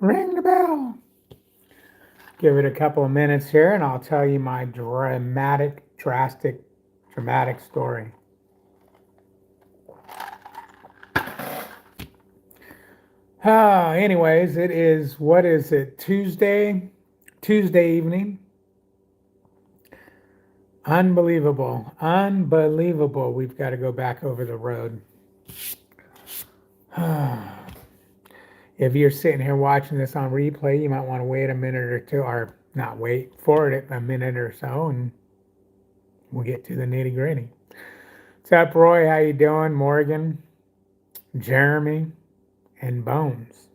Ring the bell. Give it a couple of minutes here and I'll tell you my dramatic story. Anyways, it is, what is it, Tuesday evening. Unbelievable. We've got to go back over the road. If you're sitting here watching this on replay, you might want to wait a minute or two, or not wait, forward it a minute or so, and we'll get to the nitty gritty. What's up, Roy? How you doing? Morgan, Jeremy, and Bones.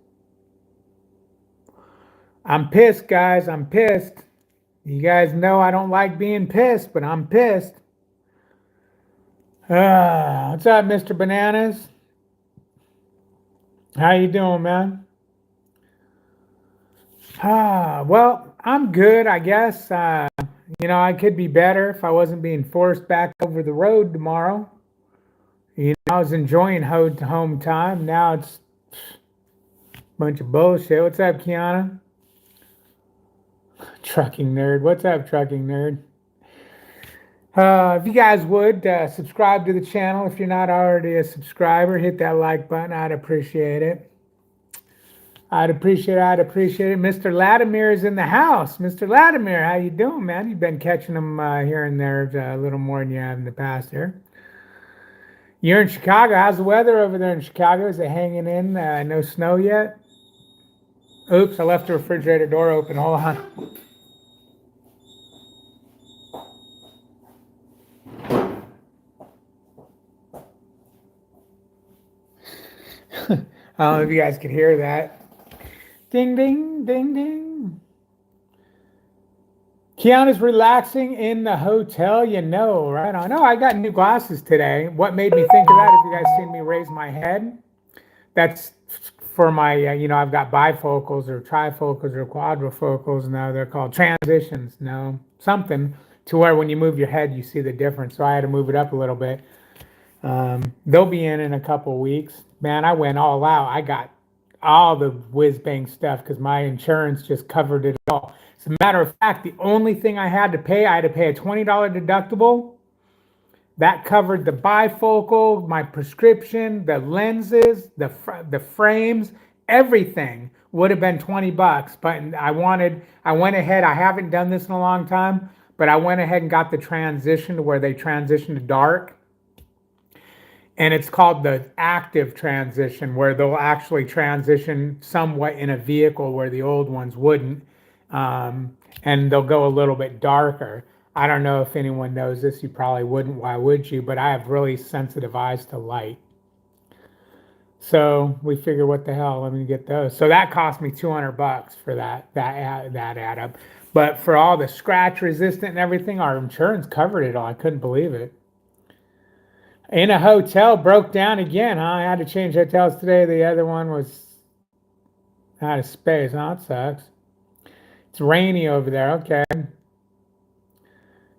I'm pissed, guys. I'm pissed. You guys know I don't like being pissed, but I'm pissed. What's up, Mr. Bananas? How you doing, man? Well, I'm good, I guess. I could be better if I wasn't being forced back over the road tomorrow. I was enjoying home time. Now it's a bunch of bullshit. What's up, Kiana? Trucking nerd. What's up, trucking nerd? If you guys would subscribe to the channel if you're not already a subscriber, hit that like button. I'd appreciate it. I'd appreciate it. Mr. Latimer is in the house. Mr. Latimer, how you doing, man? You've been catching them here and there a little more than you have in the past here. You're in Chicago. How's the weather over there in Chicago? Is it hanging in? No snow yet? Oops, I left the refrigerator door open. Hold on. I don't know if you guys could hear that. Ding, ding, ding, ding. Kiana's relaxing in the hotel, right on. Oh, I got new glasses today. What made me think of that? If you guys seen me raise my head, that's for my, I've got bifocals or trifocals or quadrifocals. Now they're called transitions. No, something to where when you move your head, you see the difference. So I had to move it up a little bit. They'll be in a couple weeks. Man, I went all out. I got all the whiz bang stuff because my insurance just covered it all. As a matter of fact, the only thing I had to pay a $20 deductible. That covered the bifocal, my prescription, the lenses, the frames, everything would have been $20. But I went ahead. I haven't done this in a long time, but I went ahead and got the transition to where they transition to dark. And it's called the active transition, where they'll actually transition somewhat in a vehicle where the old ones wouldn't. And they'll go a little bit darker. I don't know if anyone knows this. You probably wouldn't. Why would you? But I have really sensitive eyes to light. So we figure, what the hell? Let me get those. So that cost me $200 for that add up. But for all the scratch resistant and everything, our insurance covered it all. I couldn't believe it. In a hotel, broke down again, huh? I had to change hotels today. The other one was out of space. Oh, it sucks. It's rainy over there. Okay.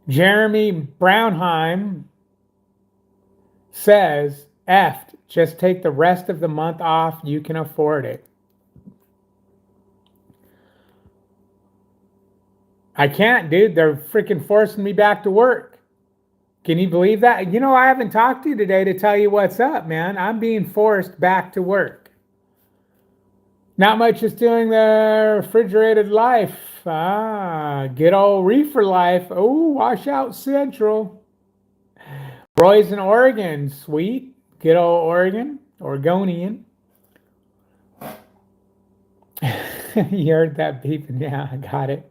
Jeremy Brownheim says, F, just take the rest of the month off. You can afford it. I can't, dude. They're freaking forcing me back to work. Can you believe that? I haven't talked to you today to tell you what's up, man. I'm being forced back to work. Not much is doing the refrigerated life. Good old reefer life. Oh, Washout Central. Roy's in Oregon. Sweet. Good old Oregon. Oregonian. You heard that beeping? Yeah, I got it.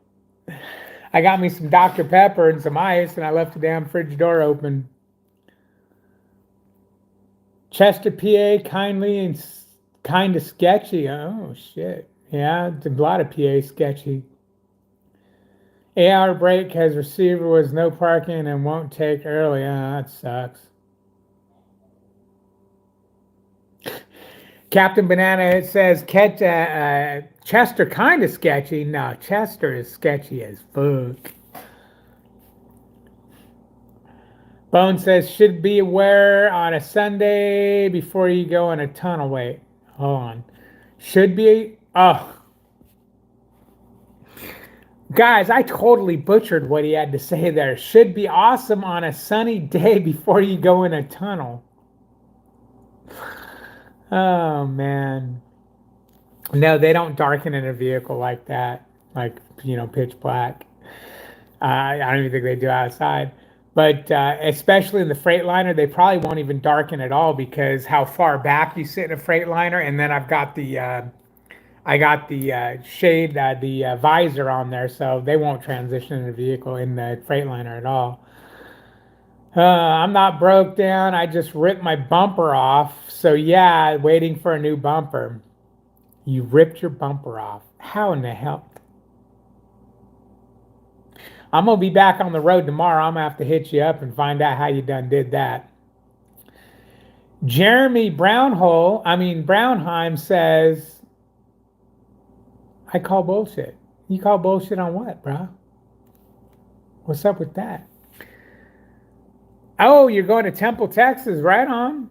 I got me some Dr. Pepper and some ice, and I left the damn fridge door open. Chester, PA, kindly and kind of sketchy. Oh, shit. Yeah, a lot of PA sketchy. 8-hour break has receiver was no parking and won't take early. That sucks. Captain Banana, it says Chester kind of sketchy. No, Chester is sketchy as fuck. Bone says should be aware on a Sunday before you go in a tunnel. Wait, hold on. Should be. Oh, Guys, I totally butchered what he had to say there. Should be awesome on a sunny day before you go in a tunnel. Oh, man. No, they don't darken in a vehicle like that, like, pitch black. I don't even think they do outside. But especially in the Freightliner, they probably won't even darken at all because how far back you sit in a Freightliner, and then I got the shade, the visor on there, so they won't transition in the vehicle in the Freightliner at all. I'm not broke down. I just ripped my bumper off. So yeah, waiting for a new bumper. You ripped your bumper off. How in the hell? I'm gonna be back on the road tomorrow. I'm gonna have to hit you up and find out how you done did that. Jeremy Brownheim says, I call bullshit. You call bullshit on what, bro? What's up with that? Oh, you're going to Temple, Texas. Right on.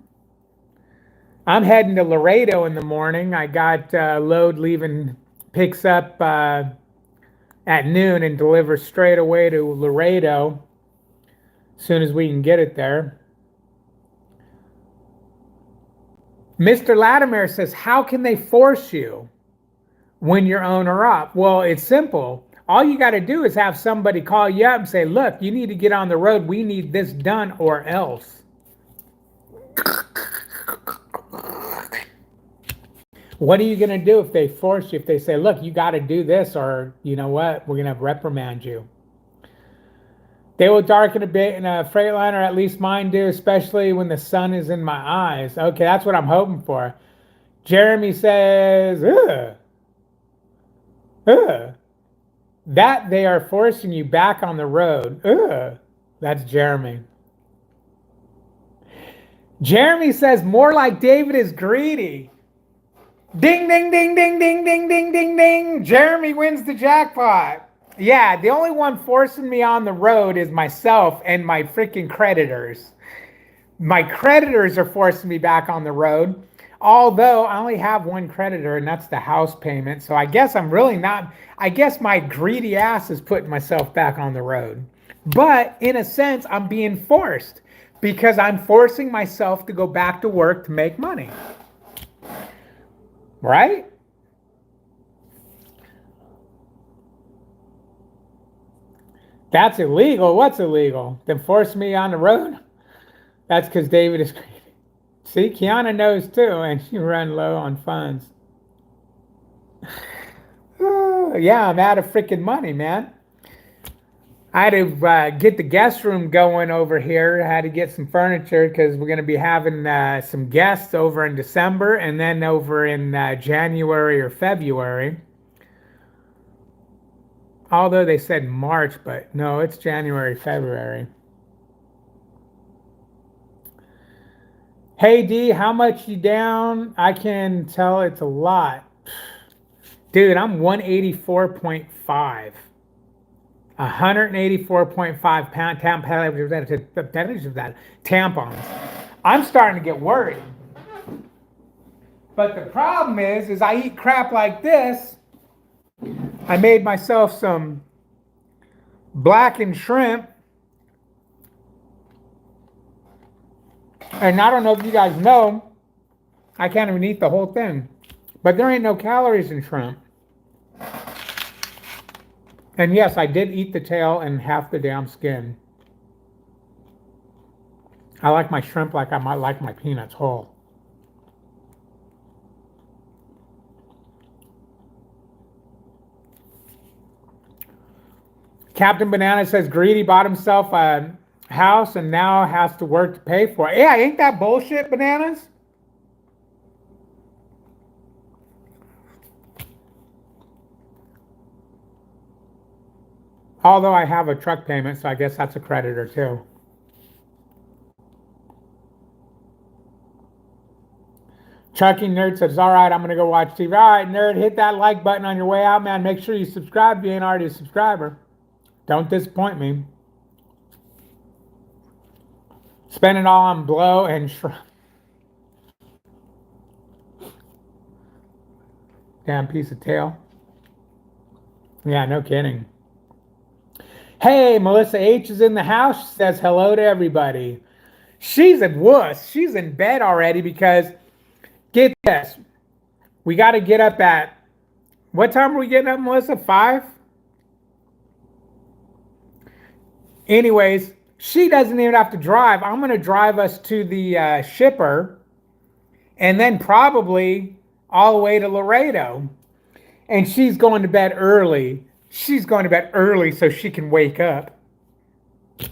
I'm heading to Laredo in the morning. I got load leaving, picks up at noon and delivers straight away to Laredo as soon as we can get it there. Mr. Latimer says, how can they force you when you're owner up? Well, it's simple. All you got to do is have somebody call you up and say, look, you need to get on the road. We need this done or else. What are you going to do if they force you? If they say, look, you got to do this, or you know what, we're going to reprimand you. They will darken a bit in a Freightliner, at least mine do, especially when the sun is in my eyes. Okay, that's what I'm hoping for. Jeremy says, ugh. Ugh. That they are forcing you back on the road. Ugh. That's Jeremy. Jeremy says, more like David is greedy. Ding, ding, ding, ding, ding, ding, ding, ding, ding. Jeremy wins the jackpot. Yeah, the only one forcing me on the road is myself and my freaking creditors. My creditors are forcing me back on the road. Although I only have one creditor, and that's the house payment. So I guess I'm really not, I guess my greedy ass is putting myself back on the road. But in a sense, I'm being forced because I'm forcing myself to go back to work to make money. Right? That's illegal. What's illegal? Then force me on the road? That's because David is crazy. See, Kiana knows too, and she run low on funds. Yeah, I'm out of freaking money, man. I had to get the guest room going over here. I had to get some furniture because we're going to be having some guests over in December and then over in January or February. Although they said March, but no, it's January, February. Hey D, how much you down? I can tell it's a lot. Dude, I'm 184.5. 184.5 percentage of that tampons. I'm starting to get worried. But the problem is I eat crap like this. I made myself some blackened shrimp. And I don't know if you guys know, I can't even eat the whole thing. But there ain't no calories in shrimp. And yes, I did eat the tail and half the damn skin. I like my shrimp like I might like my peanuts whole. Captain Banana says Greedy bought himself a house and now has to work to pay for it. Yeah, ain't that bullshit, Bananas? Although I have a truck payment, so I guess that's a creditor too. Chucky Nerd says, all right, I'm going to go watch TV. All right, Nerd, hit that like button on your way out, man. Make sure you subscribe if you ain't already a subscriber. Don't disappoint me. Spend it all on blow and shrimp. Damn piece of tail. Yeah, no kidding. Hey, Melissa H is in the house. She says hello to everybody. She's a wuss. She's in bed already because, get this, we got to get up at, what time are we getting up, Melissa? 5? Anyways, she doesn't even have to drive. I'm going to drive us to the shipper and then probably all the way to Laredo. And she's going to bed early. She's going to bed early so she can wake up. What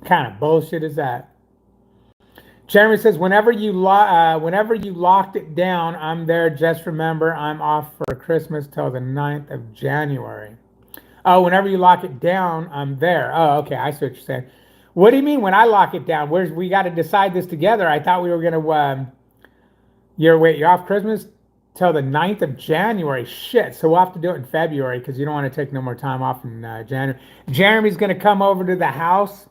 kind of bullshit is that? Jeremy says, whenever you locked it down, I'm there. Just remember, I'm off for Christmas till the 9th of January. Oh, whenever you lock it down, I'm there. Oh, okay. I see what you're saying. What do you mean when I lock it down? We got to decide this together. I thought we were going to, you're off Christmas till the 9th of January. Shit. So we'll have to do it in February because you don't want to take no more time off in January. Jeremy's going to come over to the house.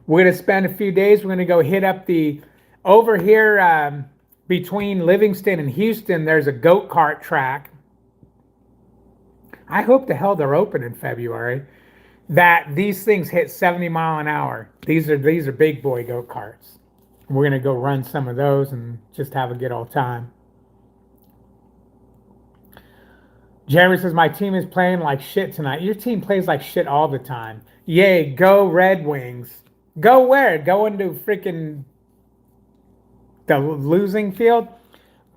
We're going to spend a few days. We're going to go hit up over here between Livingston and Houston, there's a go-kart track. I hope the hell they're open in February. That these things hit 70 mile an hour. These are big boy go-karts. We're going to go run some of those and just have a good old time. Jeremy says, my team is playing like shit tonight. Your team plays like shit all the time. Yay, go Red Wings. Go where? Go into freaking the losing field?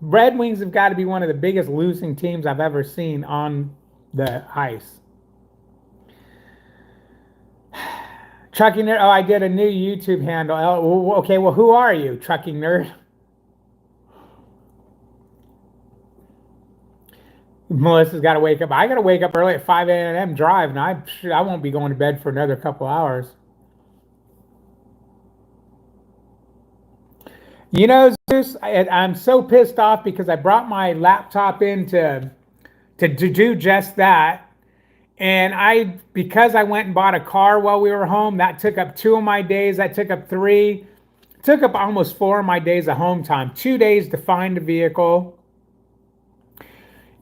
Red Wings have got to be one of the biggest losing teams I've ever seen on the ice. Trucking Nerd. Oh, I did a new YouTube handle. Oh, okay, well, who are you, Trucking Nerd? Melissa's got to wake up. I got to wake up early at 5 a.m. drive, and I won't be going to bed for another couple hours. You know, Zeus, I'm so pissed off because I brought my laptop in to do just that. And because I went and bought a car while we were home, that took up 2 of my days. That took up 3. Took up almost 4 of my days of home time. 2 days to find a vehicle.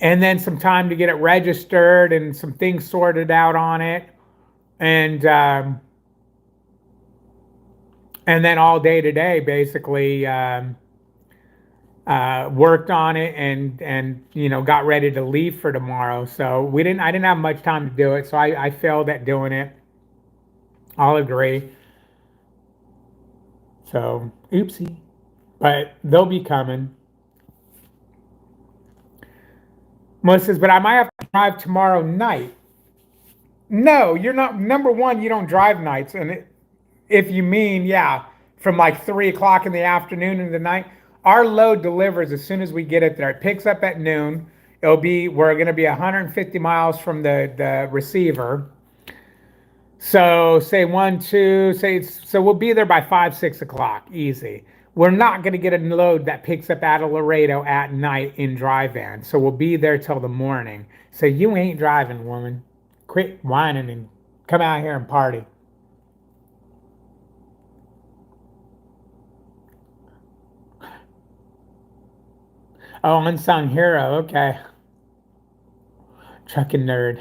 And then some time to get it registered and some things sorted out on it. And then all day today, basically, worked on it and got ready to leave for tomorrow. So I didn't have much time to do it. So I failed at doing it. I'll agree. So oopsie, but they'll be coming. Melissa says, but I might have to drive tomorrow night. No, you're not. Number one, you don't drive nights. And if you mean, yeah, from like 3 o'clock in the afternoon into the night, our load delivers as soon as we get it there. It picks up at noon. We're going to be 150 miles from the receiver. So say 1, 2, so we'll be there by 5, 6 o'clock, easy. We're not going to get a load that picks up out of Laredo at night in dry van. So we'll be there till the morning. So you ain't driving, woman. Quit whining and come out here and party. Oh, unsung hero. Okay. Trucking nerd.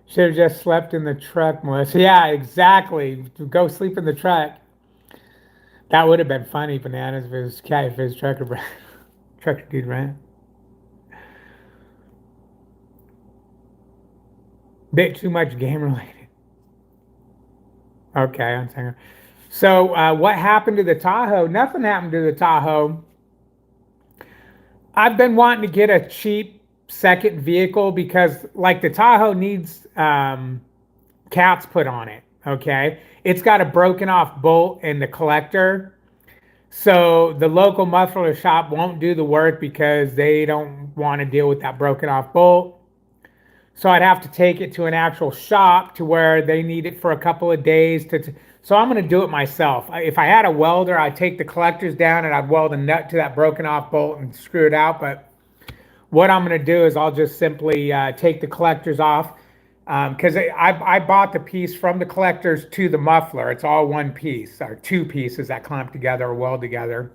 Should have just slept in the truck, Melissa. Yeah, exactly. Go sleep in the truck. That would have been funny, bananas, if his trucker dude ran. Bit too much game related. Okay, I'm saying. So what happened to the Tahoe? Nothing happened to the Tahoe. I've been wanting to get a cheap second vehicle because like the Tahoe needs caps put on it. Okay. It's got a broken off bolt in the collector. So the local muffler shop won't do the work because they don't want to deal with that broken off bolt. So I'd have to take it to an actual shop to where they need it for a couple of days so I'm going to do it myself. If I had a welder, I'd take the collectors down and I'd weld a nut to that broken off bolt and screw it out. But what I'm going to do is I'll just simply take the collectors off because I bought the piece from the collectors to the muffler. It's all one piece or 2 pieces that clamp together or weld together.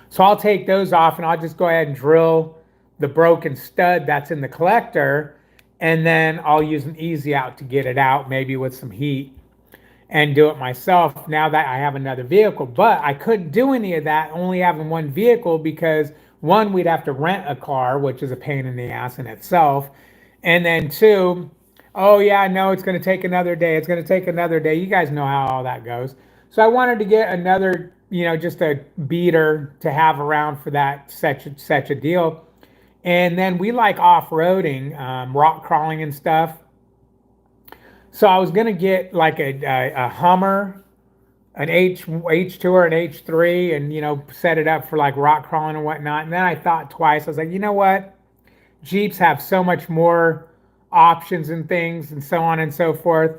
So I'll take those off and I'll just go ahead and drill the broken stud that's in the collector and then I'll use an easy out to get it out, maybe with some heat, and do it myself now that I have another vehicle. But I couldn't do any of that only having one vehicle because one, we'd have to rent a car, which is a pain in the ass in itself. And then two, oh yeah, no, it's going to take another day. It's going to take another day. You guys know how all that goes. So I wanted to get another, just a beater to have around for that such a deal. And then we like off-roading, rock crawling and stuff. So I was gonna get like a Hummer, an H2 or an H3, and set it up for like rock crawling and whatnot. And then I thought twice. I was like, you know what? Jeeps have so much more options and things and so on and so forth.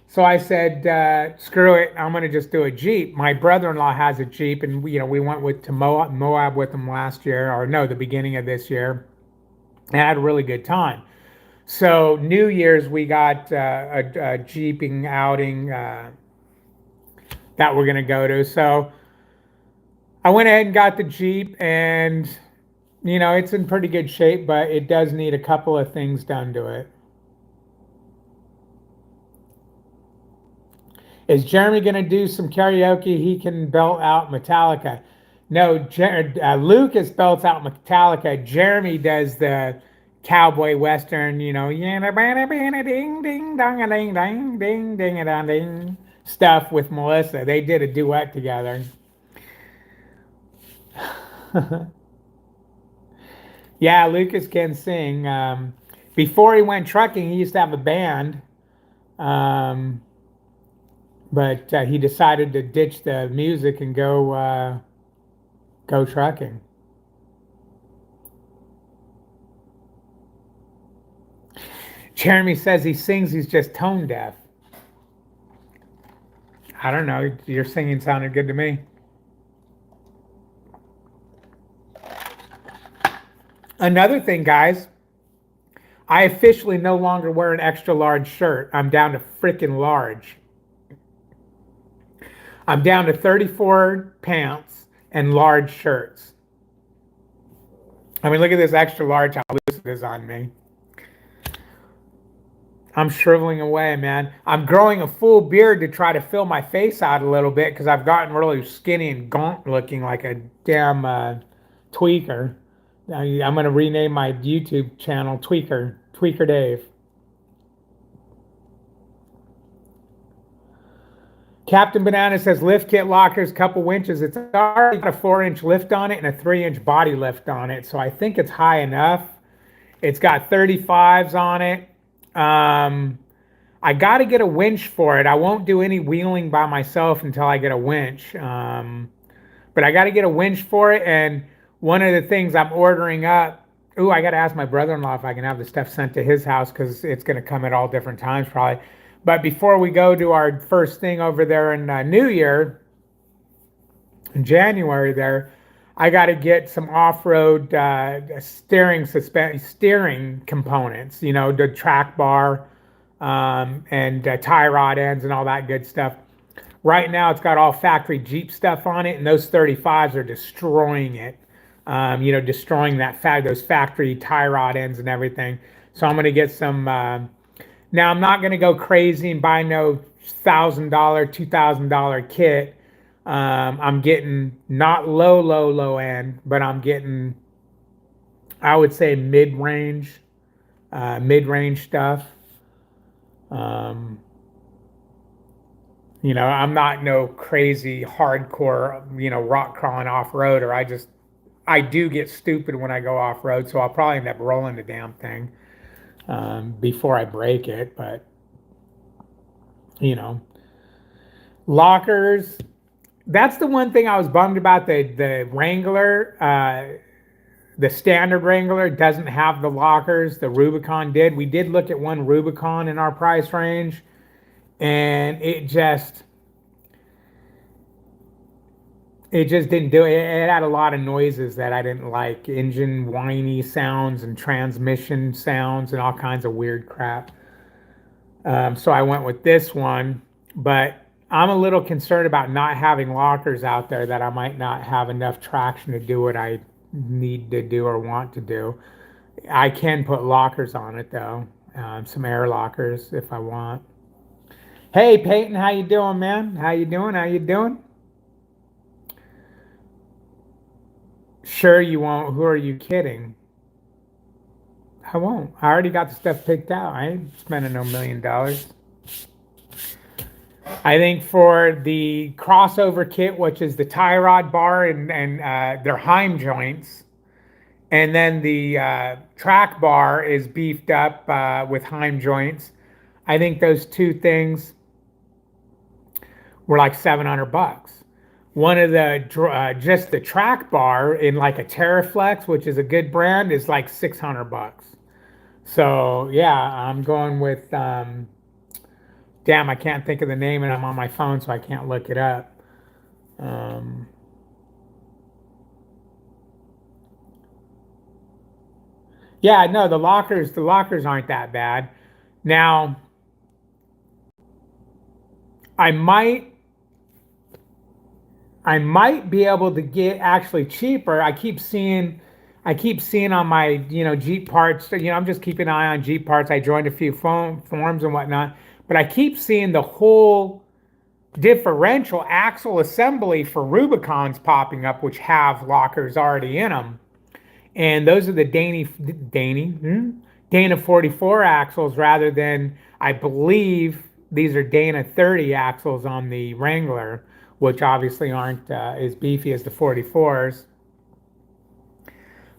So I said, screw it. I'm gonna just do a Jeep. My brother-in-law has a Jeep, and we went to Moab with him last year, or no, the beginning of this year, and I had a really good time. So New Year's we got a jeeping outing that we're gonna go to. So I went ahead and got the Jeep, and it's in pretty good shape, but it does need a couple of things done to it. Is Jeremy gonna do some karaoke? He can belt out Metallica. No, Lucas belts out Metallica. Jeremy does the cowboy western, ding ding dong a ding ding ding ding a dong ding stuff with Melissa. They did a duet together. Yeah, Lucas can sing. Before he went trucking, he used to have a band, um, but he decided to ditch the music and go trucking. Jeremy says he sings, he's just tone deaf. I don't know. Your singing sounded good to me. Another thing, guys, I officially no longer wear an extra large shirt. I'm down to freaking large. I'm down to 34 pants and large shirts. I mean, look at this extra large, how loose it is on me. I'm shriveling away, man. I'm growing a full beard to try to fill my face out a little bit because I've gotten really skinny and gaunt looking like a damn tweaker. I'm going to rename my YouTube channel Tweaker Dave. Captain Banana says lift kit lockers, couple winches. It's already got a 4-inch lift on it and a 3-inch body lift on it. So I think it's high enough. It's got 35s on it. I got to get a winch for it. I won't do any wheeling by myself until I get a winch. But I got to get a winch for it. And one of the things I'm ordering up, I got to ask my brother-in-law if I can have the stuff sent to his house because it's going to come at all different times probably. But before we go to our first thing over there in New Year, in January there, I got to get some off-road steering components, the track bar and tie rod ends and all that good stuff. Right now, it's got all factory Jeep stuff on it, and those 35s are destroying it. Destroying those factory tie rod ends and everything. So I'm going to get some. Now I'm not going to go crazy and buy no $1,000, $2,000 kit. I'm getting not low end, but I'm getting, I would say mid-range stuff. I'm not no crazy hardcore, rock crawling off-roader. I do get stupid when I go off-road, so I'll probably end up rolling the damn thing before I break it. But, lockers. That's the one thing I was bummed about. The Wrangler, the standard Wrangler doesn't have the lockers. The Rubicon did. We did look at one Rubicon in our price range, and it just didn't do it. It had a lot of noises that I didn't like. Engine whiny sounds and transmission sounds and all kinds of weird crap. So I went with this one, but I'm a little concerned about not having lockers out there, that I might not have enough traction to do what I need to do or want to do. I can put lockers on it though. some air lockers if I want. Hey Peyton, how you doing, man? How you doing? How you doing? Sure you won't. Who are you kidding? I won't. I already got the stuff picked out. I ain't spending no $1 million. I think for the crossover kit, which is the tie rod bar and their Heim joints, and then the track bar is beefed up with Heim joints. I think those two things were like $700. One of the just the track bar in like a Terraflex, which is a good brand, is like $600. So yeah, I'm going with damn, I can't think of the name and I'm on my phone, so I can't look it up. Um, yeah, no, the lockers aren't that bad. Now, I might I might be able to get actually cheaper. I keep seeing on my, Jeep parts, I'm just keeping an eye on Jeep parts. I joined a few forums and whatnot, but I keep seeing the whole differential axle assembly for Rubicons popping up, which have lockers already in them. And those are the Dana 44 axles rather than, I believe these are Dana 30 axles on the Wrangler, which obviously aren't as beefy as the 44s.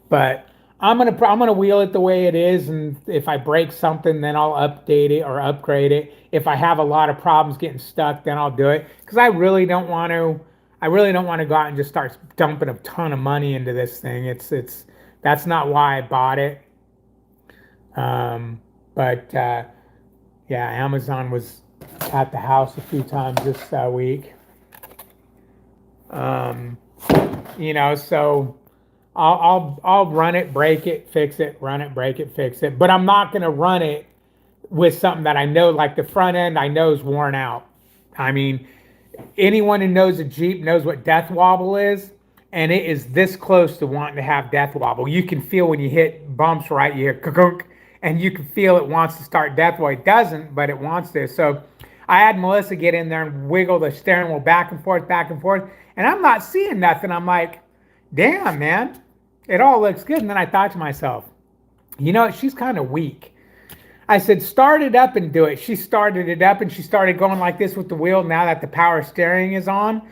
But I'm gonna wheel it the way it is, and if I break something, then I'll update it or upgrade it. If I have a lot of problems getting stuck, then I'll do it because I really don't want to. I really don't want to go out and just start dumping a ton of money into this thing. It's that's not why I bought it. But yeah, Amazon was at the house a few times this week. Um, so I'll run it, break it, fix it, run it, break it, fix it. But I'm not gonna run it with something that I know, like the front end, I know is worn out. I mean, anyone who knows a Jeep knows what death wobble is, and it is this close to wanting to have death wobble. You can feel when you hit bumps, right? You hear kunk, and you can feel it wants to start death wobble. It doesn't, but it wants to. So I had Melissa get in there and wiggle the steering wheel back and forth, and I'm not seeing nothing. I'm like, damn, man, it all looks good. And then I thought to myself, she's kind of weak. I said, start it up and do it. She started it up and she started going like this with the wheel now that the power steering is on.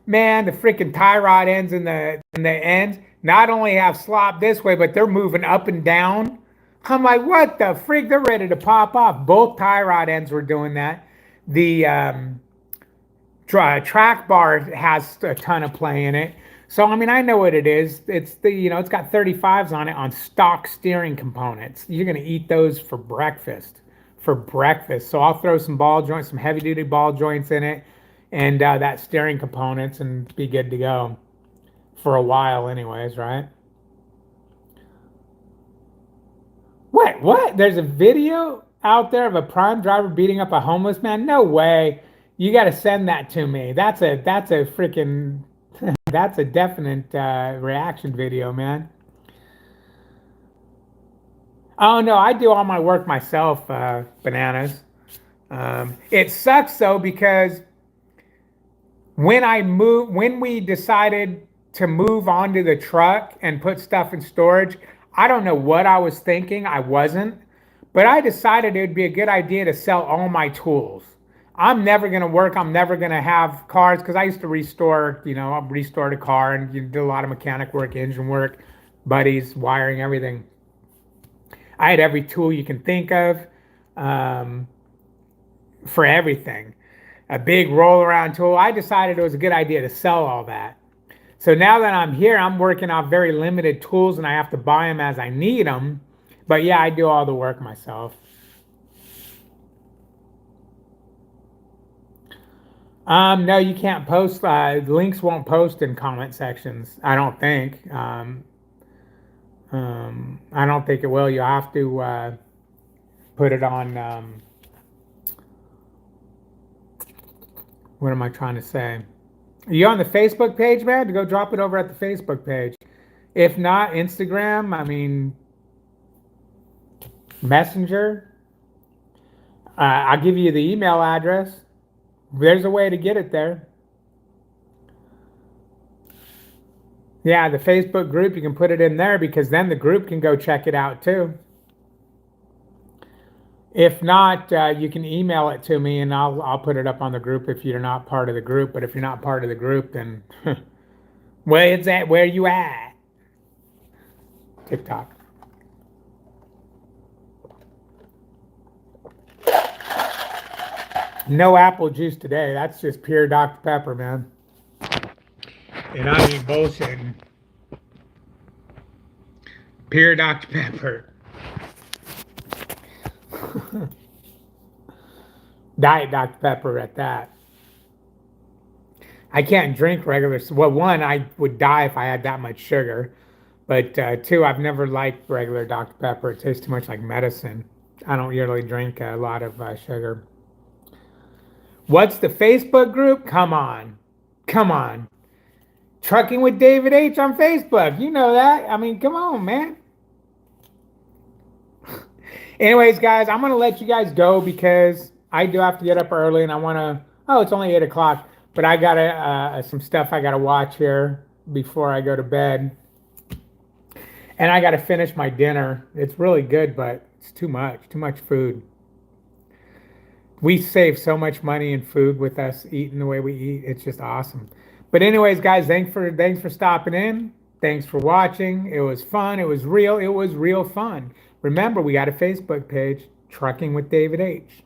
Man, the freaking tie rod ends in the ends not only have slop this way, but they're moving up and down. I'm like, what the freak? They're ready to pop off. Both tie rod ends were doing that. The track bar has a ton of play in it. So I mean, I know what it is. It's got 35s on it on stock steering components. You're gonna eat those for breakfast. For breakfast. So I'll throw some ball joints, some heavy duty ball joints in it, and that steering components, and be good to go for a while, anyways, right? What? There's a video out there of a prime driver beating up a homeless man? No way. You got to send that to me. That's a freaking that's a definite reaction video, man. Oh no, I do all my work myself, bananas. It sucks though because when we decided to move onto the truck and put stuff in storage, I don't know what I was thinking. I wasn't, but I decided it would be a good idea to sell all my tools. I'm never going to work. I'm never going to have cars because I used to restore, I restored a car and did a lot of mechanic work, engine work, buddies, wiring, everything. I had every tool you can think of um, for everything. A big roll around tool. I decided it was a good idea to sell all that. So now that I'm here, I'm working off very limited tools and I have to buy them as I need them. But yeah, I do all the work myself. No, you can't post. Links won't post in comment sections. I don't think. I don't think it will. You have to put it on. What am I trying to say? Are you on the Facebook page, man? To go drop it over at the Facebook page. If not, Instagram. I mean, Messenger. I'll give you the email address. There's a way to get it there. Yeah, the Facebook group, you can put it in there because then the group can go check it out too. If not, you can email it to me and I'll put it up on the group if you're not part of the group. But if you're not part of the group, then where it's at, where you at? TikTok. No apple juice today. That's just pure Dr. Pepper, man. And I ain't bullshitting. Pure Dr. Pepper. Diet Dr. Pepper at that. I can't drink regular. Well, one, I would die if I had that much sugar. But two, I've never liked regular Dr. Pepper. It tastes too much like medicine. I don't usually drink a lot of sugar. What's the Facebook group? Come on. Come on. Trucking with David H. on Facebook. You know that. I mean, come on, man. Anyways, guys, I'm going to let you guys go because I do have to get up early and I want to. Oh, it's only 8 o'clock. But I got some stuff I got to watch here before I go to bed. And I got to finish my dinner. It's really good, but it's too much food. We save so much money in food with us eating the way we eat. It's just awesome. But anyways, guys, thanks for stopping in. Thanks for watching. It was fun. It was real. It was real fun. Remember, we got a Facebook page, Trucking with David H.